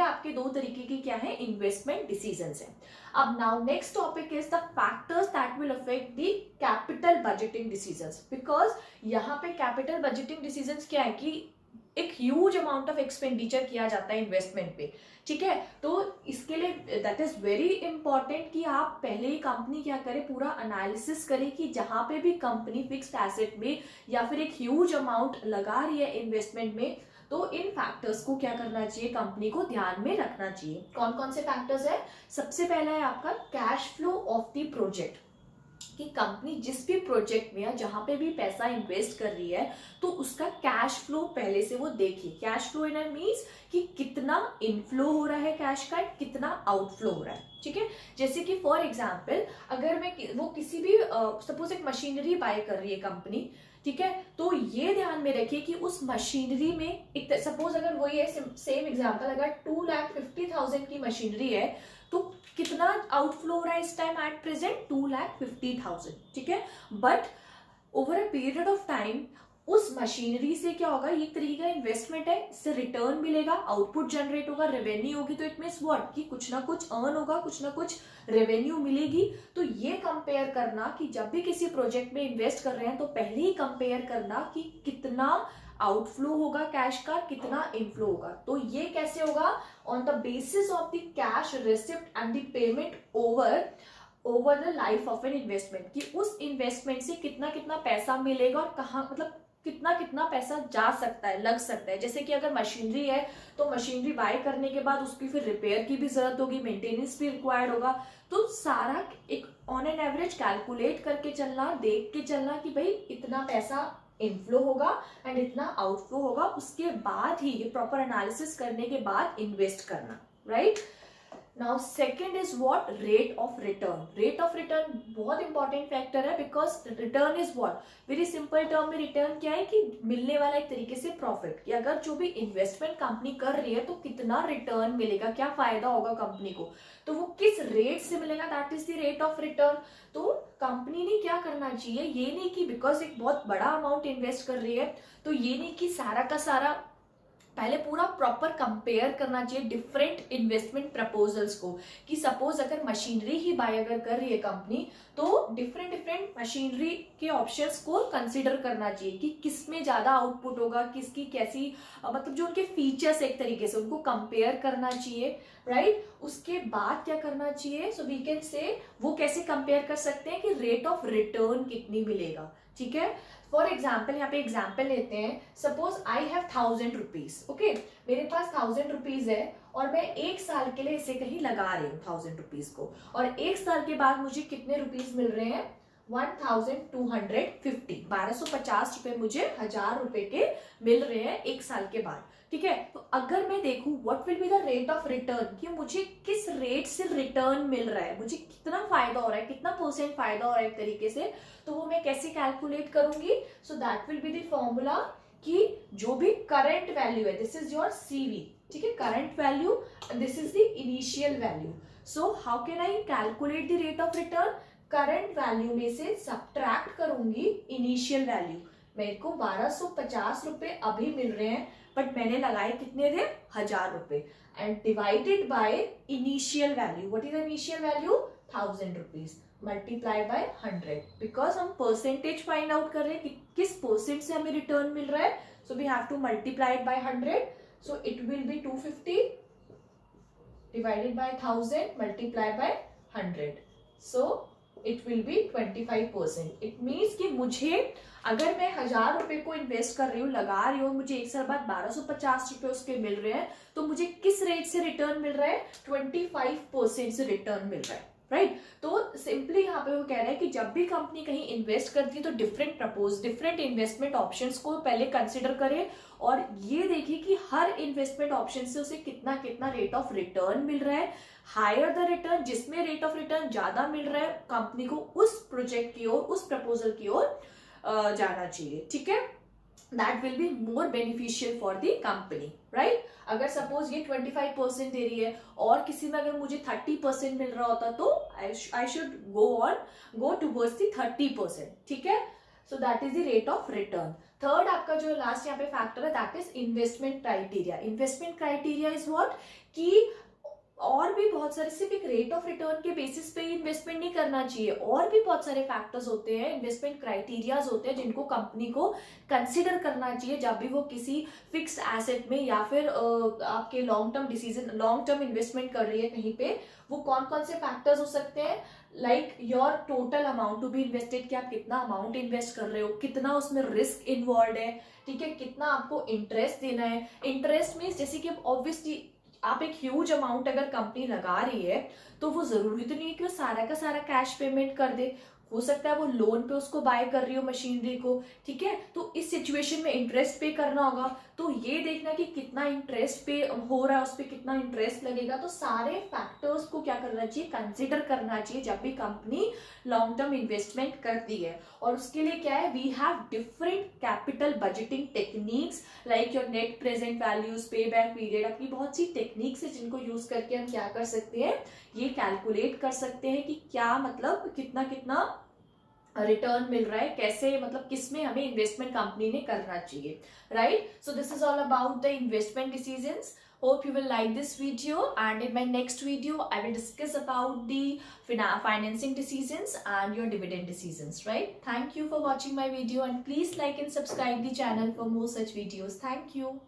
आपके दो तरीके की क्या है, इन्वेस्टमेंट डिसीजंस है। अब now next topic is the factors that will affect the capital budgeting decisions, because यहाँ पे कैपिटल बजटिंग डिसीजंस क्या है कि एक ह्यूज अमाउंट ऑफ एक्सपेंडिचर किया जाता है इन्वेस्टमेंट पे, ठीक है। तो इसके लिए दैट इज वेरी इंपॉर्टेंट कि आप पहले ही कंपनी क्या करें, पूरा एनालिसिस करें कि जहां पे भी कंपनी फिक्स्ड एसेट में या फिर एक ह्यूज अमाउंट लगा रही है इन्वेस्टमेंट में, तो इन फैक्टर्स को क्या करना चाहिए, कंपनी को ध्यान में रखना चाहिए। कौन कौन से फैक्टर्स है, सबसे पहला है आपका cash flow of the project, कि कंपनी जिस भी प्रोजेक्ट में या जहां पे भी पैसा इन्वेस्ट कर रही है तो उसका कैश फ्लो पहले से वो देखिए। कैश फ्लो इन मीन्स कि कितना इनफ्लो हो रहा है कैश का, कितना आउटफ्लो हो रहा है, ठीक है। जैसे कि फॉर एग्जांपल अगर मैं वो किसी भी सपोज एक मशीनरी बाय कर रही है कंपनी, ठीक है, तो ये ध्यान में रखिए कि उस मशीनरी में एक सपोज अगर वही है सेम एग्जांपल, अगर 2,50,000 की मशीनरी है तो कितना आउटफ्लो हो रहा है इस टाइम एट प्रेजेंट, 2,50,000, ठीक है। But over a period of time उस मशीनरी से क्या होगा, ये तरीके का इन्वेस्टमेंट है, इससे रिटर्न मिलेगा, आउटपुट जनरेट होगा, रेवेन्यू होगी, तो इट मीन्स व्हाट कि कुछ ना कुछ अर्न होगा, कुछ ना कुछ रेवेन्यू मिलेगी। तो ये कंपेयर करना कि जब भी किसी प्रोजेक्ट में इन्वेस्ट कर रहे हैं तो पहले ही कंपेयर करना कि कितना आउटफ्लो होगा कैश का, कितना इनफ्लो होगा। तो ये कैसे होगा, on the basis of the cash receipt and the payment over the life of an investment, कि उस इन्वेस्टमेंट से कितना कितना पैसा मिलेगा और कहाँ, मतलब कितना कितना पैसा जा सकता है, लग सकता है। जैसे कि अगर मशीनरी है तो मशीनरी बाय करने के बाद उसकी फिर रिपेयर की भी जरूरत होगी, मेंटेनेंस भी रिक्वायर्ड होगा, तो सारा एक ऑन एन एवरेज कैलकुलेट करके चलना, देख के चलना कि भाई इतना पैसा इनफ्लो होगा एंड इतना आउटफ्लो होगा, उसके बाद ही ये प्रॉपर एनालिसिस करने के बाद इन्वेस्ट करना, right. Now second is what, rate of return. Rate of return बहुत इंपॉर्टेंट फैक्टर है, because return is what, very simple term में रिटर्न क्या है कि मिलने वाला एक तरीके से प्रॉफिट, कि अगर जो भी इन्वेस्टमेंट कंपनी कर रही है तो कितना रिटर्न मिलेगा, क्या फायदा होगा कंपनी को, तो वो किस रेट से मिलेगा, that is the rate of return. तो कंपनी ने क्या करना चाहिए, ये नहीं कि बिकॉज एक बहुत बड़ा अमाउंट इन्वेस्ट कर रही है तो ये नहीं कि सारा का सारा, पहले पूरा प्रॉपर कंपेयर करना चाहिए डिफरेंट इन्वेस्टमेंट प्रपोजल्स को, कि सपोज अगर मशीनरी ही बाय अगर कर रही है कंपनी तो डिफरेंट डिफरेंट मशीनरी के ऑप्शंस को कंसीडर करना चाहिए कि किसमें ज्यादा आउटपुट होगा, किसकी कैसी मतलब जो उनके फीचर्स एक तरीके से उनको कंपेयर करना चाहिए, राइट। उसके बाद क्या करना चाहिए, सो वी कैन से वो कैसे कंपेयर कर सकते हैं कि रेट ऑफ रिटर्न कितनी मिलेगा, ठीक है। फॉर एग्जाम्पल यहाँ पे एग्जाम्पल लेते हैं, suppose I have 1,000 rupees, okay, मेरे पास 1,000 रुपीज है और मैं एक साल के लिए इसे कहीं लगा रही हूँ 1,000 रुपीज को, और एक साल के बाद मुझे कितने रुपीज मिल रहे हैं, 1,250, 1,250 रुपए मुझे 1,000 रुपए के मिल रहे हैं एक साल के बाद, ठीक है। तो अगर मैं देखूं what will be the rate of return, कि मुझे किस रेट से रिटर्न मिल रहा है, मुझे कितना फायदा हो रहा है, कितना परसेंट फायदा हो रहा है एक तरीके से, तो वो मैं कैसे कैलकुलेट करूंगी, so that will be the formula कि जो भी करंट वैल्यू है, दिस इज योर सीवी, ठीक है, current value, this is the initial value. So how can I calculate the rate of return, current value में से subtract करूंगी initial value. मेरे को 1,250 रुपए अभी मिल रहे हैं, बट मैंने लगाए कितने थे, 1,000 रुपए, and divided by initial value, what is initial value, 1,000 rupees, multiply by 100, because हम परसेंटेज फाइंड आउट कर रहे हैं कि किस परसेंट से हमें रिटर्न मिल रहा है, so we have to multiply it by 100, so it will be 250 divided by 1,000 multiply by 100, so it will be 25%। It means कि मुझे अगर मैं 1,000 रुपए को इन्वेस्ट कर रही हूँ, लगा रही हूँ, मुझे एक साल बाद 1,250 रुपए उसके मिल रहे हैं, तो मुझे किस रेट से रिटर्न मिल रहा है, 25% से रिटर्न मिल रहा है, राइट। तो सिंपली यहाँ पे वो कह रहा है कि जब भी कंपनी कहीं इन्वेस्ट करती है तो डिफरेंट इन्वेस्टमेंट ऑप्शंस को पहले कंसिडर करे और ये देखिए कि हर इन्वेस्टमेंट ऑप्शन से उसे कितना कितना रेट ऑफ रिटर्न मिल रहा है। हायर द रिटर्न, जिसमें रेट ऑफ रिटर्न ज्यादा मिल रहा है, कंपनी को उस प्रोजेक्ट की ओर, उस प्रपोजल की ओर जाना चाहिए, ठीक है। That will be more beneficial for the company, right. अगर सपोज ये 25% दे रही है और किसी में अगर मुझे 30% मिल रहा होता तो I should go towards the 30%, ठीक है। So that is the rate of return. Third आपका जो लास्ट यहाँ पे फैक्टर है that is investment criteria. Investment criteria is what कि और भी बहुत सारे, सिर्फ एक रेट ऑफ रिटर्न के बेसिस पे ही इन्वेस्टमेंट नहीं करना चाहिए. और भी बहुत सारे फैक्टर्स होते हैं, इन्वेस्टमेंट क्राइटेरियाज होते हैं जिनको कंपनी को कंसिडर करना चाहिए जब भी वो किसी फिक्स्ड एसेट में या फिर आपके लॉन्ग टर्म इन्वेस्टमेंट कर रही है कहीं पे. वो कौन कौन से फैक्टर्स हो सकते हैं, like your total amount to be invested, कि आप कितना अमाउंट इन्वेस्ट कर रहे हो, कितना उसमें रिस्क इन्वॉल्व है, ठीक है, कितना आपको इंटरेस्ट देना है. इंटरेस्ट मीन्स जैसे कि ऑब्वियसली आप एक ह्यूज अमाउंट अगर कंपनी लगा रही है तो वो जरूरी तो नहीं है कि वो सारा का सारा कैश पेमेंट कर दे. हो सकता है वो लोन पे उसको बाय कर रही हो मशीनरी को, ठीक है. तो इस सिचुएशन में इंटरेस्ट पे करना होगा. तो ये देखना कि कितना इंटरेस्ट पे हो रहा है, उस पर कितना इंटरेस्ट लगेगा. तो सारे फैक्टर्स को क्या करना चाहिए, कंसिडर करना चाहिए जब भी कंपनी लॉन्ग टर्म इन्वेस्टमेंट करती है. और उसके लिए क्या है, we have different capital budgeting techniques like your net present values, pay back period. अपनी बहुत सी टेक्निक्स है जिनको यूज करके हम क्या कर सकते हैं, ये कैलकुलेट कर सकते हैं कि क्या मतलब कितना कितना रिटर्न मिल रहा है, कैसे मतलब किसमें हमें इन्वेस्टमेंट कंपनी ने करना चाहिए, right. So this is all about the investment decisions. Hope you will like this video, and in my next video I will discuss about the financing decisions and your dividend decisions, right. Thank you for watching my video, and please like and subscribe the channel for more such videos. Thank you.